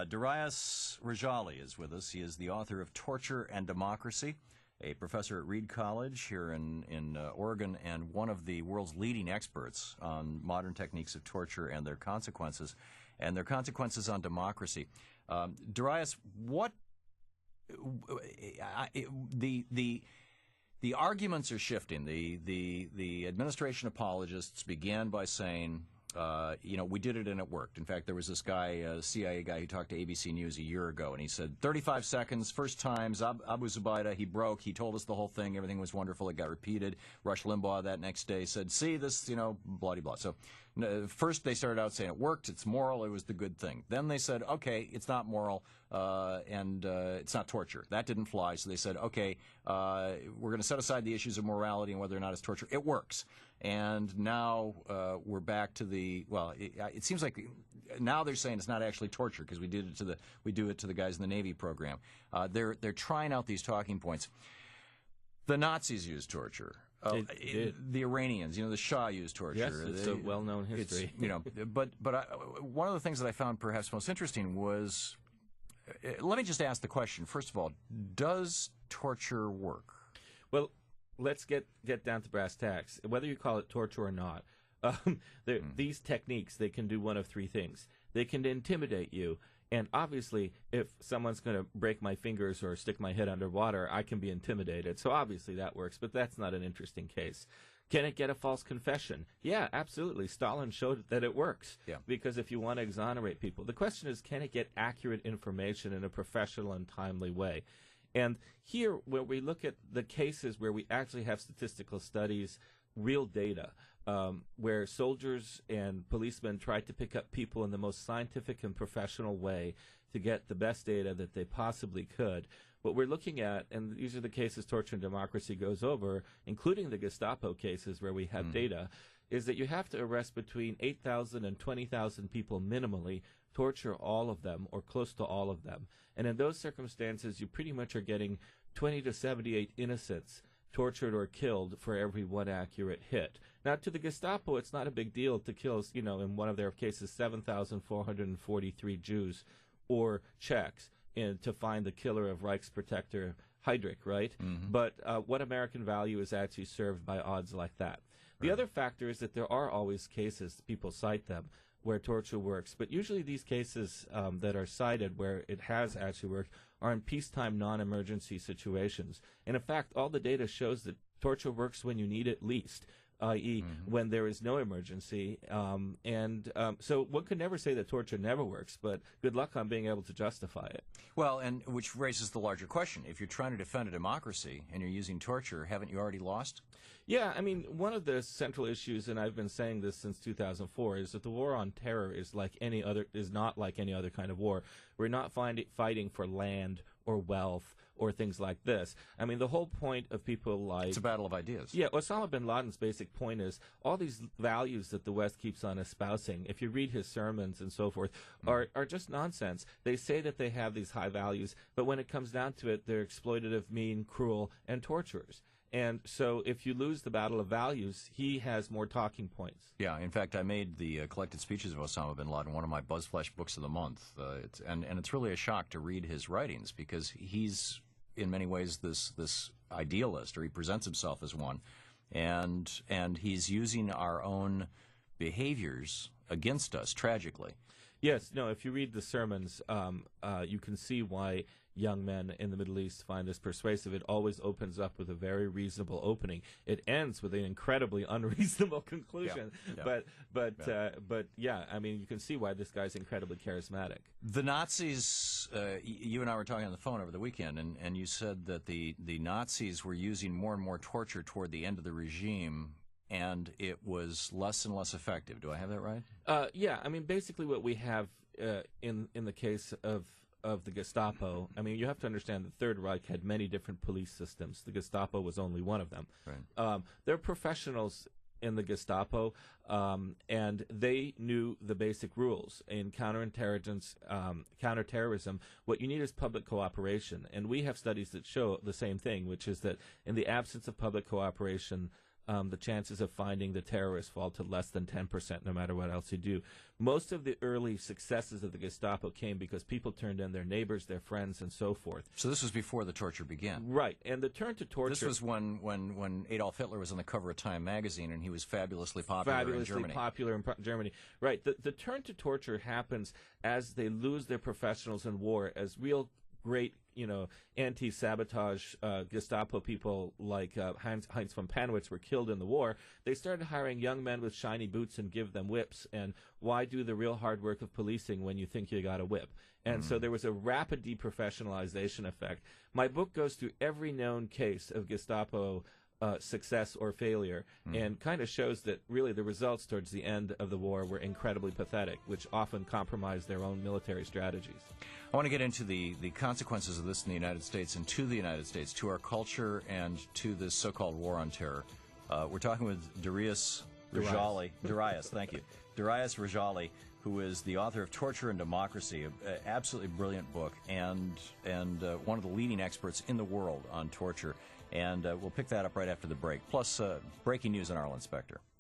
Darius Rejali is with us. He is the author of Torture and Democracy, a professor at Reed College here in Oregon, and one of the world's leading experts on modern techniques of torture and their consequences on democracy. Darius, what the arguments are shifting. The administration apologists began by saying, we did it and it worked. In fact, there was this guy, a CIA guy, who talked to ABC News a year ago, and he said, 35 seconds, first time, Abu Zubaydah, he broke, he told us the whole thing, everything was wonderful, it got repeated. Rush Limbaugh that next day said, see, this, blah-de-blah. So first they started out saying it worked, it's moral, it was the good thing. Then they said, okay, it's not moral, and it's not torture. That didn't fly, so they said, okay, we're going to set aside the issues of morality and whether or not it's torture. It works. And now we're back to it seems like now they're saying it's not actually torture because we do it to the guys in the Navy program. They're trying out these talking points. The Nazis used torture. The Iranians, the Shah used torture. Yes, it's a well-known history. But one of the things that I found perhaps most interesting was, let me just ask the question, first of all, does torture work? Well, let's get down to brass tacks. Whether you call it torture or not, these techniques, they can do one of three things. They can intimidate you, and obviously, if someone's going to break my fingers or stick my head underwater, I can be intimidated. So obviously that works, but that's not an interesting case. Can it get a false confession? Yeah, absolutely. Stalin showed that it works. Yeah. Because if you want to exonerate people, the question is, can it get accurate information in a professional and timely way? And here, where we look at the cases where we actually have statistical studies, real data, where soldiers and policemen tried to pick up people in the most scientific and professional way to get the best data that they possibly could, what we're looking at, and these are the cases Torture and Democracy goes over, including the Gestapo cases where we have data, is that you have to arrest between 8,000 and 20,000 people minimally, torture all of them or close to all of them. And in those circumstances, you pretty much are getting 20 to 78 innocents tortured or killed for every one accurate hit. Now, to the Gestapo, it's not a big deal to kill, in one of their cases, 7,443 Jews or Czechs to find the killer of Reichsprotector Heydrich, right? But what American value is actually served by odds like that? The other factor is that there are always cases, people cite them, where torture works. But usually these cases that are cited where it has actually worked are in peacetime non-emergency situations. And in fact, all the data shows that torture works when you need it least, i.e. when there is no emergency. So one could never say that torture never works, but good luck on being able to justify it. Well, and which raises the larger question. If you're trying to defend a democracy and you're using torture, haven't you already lost? Yeah, I mean, one of the central issues, and I've been saying this since 2004, is that the war on terror is not like any other kind of war. We're not fighting for land or wealth or things like this. I mean, the whole point of people like... It's a battle of ideas. Yeah, Osama bin Laden's basic point is all these values that the West keeps on espousing, if you read his sermons and so forth, are just nonsense. They say that they have these high values, but when it comes down to it, they're exploitative, mean, cruel, and torturers. And so if you lose the battle of values, he has more talking points. Yeah, in fact, I made the collected speeches of Osama bin Laden one of my BuzzFlash books of the month. And it's really a shock to read his writings because he's, in many ways, this idealist, or he presents himself as one. And he's using our own behaviors against us, tragically. Yes, no, if you read the sermons, you can see why young men in the Middle East find this persuasive. It always opens up with a very reasonable opening. It ends with an incredibly unreasonable conclusion. Yeah. But yeah, I mean, you can see why this guy's incredibly charismatic. The Nazis, you and I were talking on the phone over the weekend, and you said that the Nazis were using more and more torture toward the end of the regime, and it was less and less effective. Do I have that right? Yeah, I mean, basically what we have in the case of the Gestapo, I mean, you have to understand the Third Reich had many different police systems. The Gestapo was only one of them. Right. They're professionals in the Gestapo, and they knew the basic rules. In counterintelligence, counterterrorism, what you need is public cooperation. And we have studies that show the same thing, which is that in the absence of public cooperation, the chances of finding the terrorists fall to less than 10% no matter what else you do. Most of the early successes of the Gestapo came because people turned in their neighbors, their friends, and so forth. So this was before the torture began. Right, and the turn to torture... This was when Adolf Hitler was on the cover of Time magazine and he was fabulously popular in Germany. Germany. Right, the turn to torture happens as they lose their professionals in war, as real great, anti-sabotage Gestapo people like Heinz von Panwitz were killed in the war. They started hiring young men with shiny boots and give them whips. And why do the real hard work of policing when you think you got a whip? And so there was a rapid deprofessionalization effect. My book goes through every known case of Gestapo success or failure, and kind of shows that really the results towards the end of the war were incredibly pathetic, which often compromised their own military strategies. I want to get into the consequences of this in the United States and to the United States, to our culture and to this so-called war on terror. We're talking with Darius Rejali. Darius, thank you. Darius Rejali, who is the author of Torture and Democracy, an absolutely brilliant book, and one of the leading experts in the world on torture. And we'll pick that up right after the break. Plus, breaking news on Arlen Specter.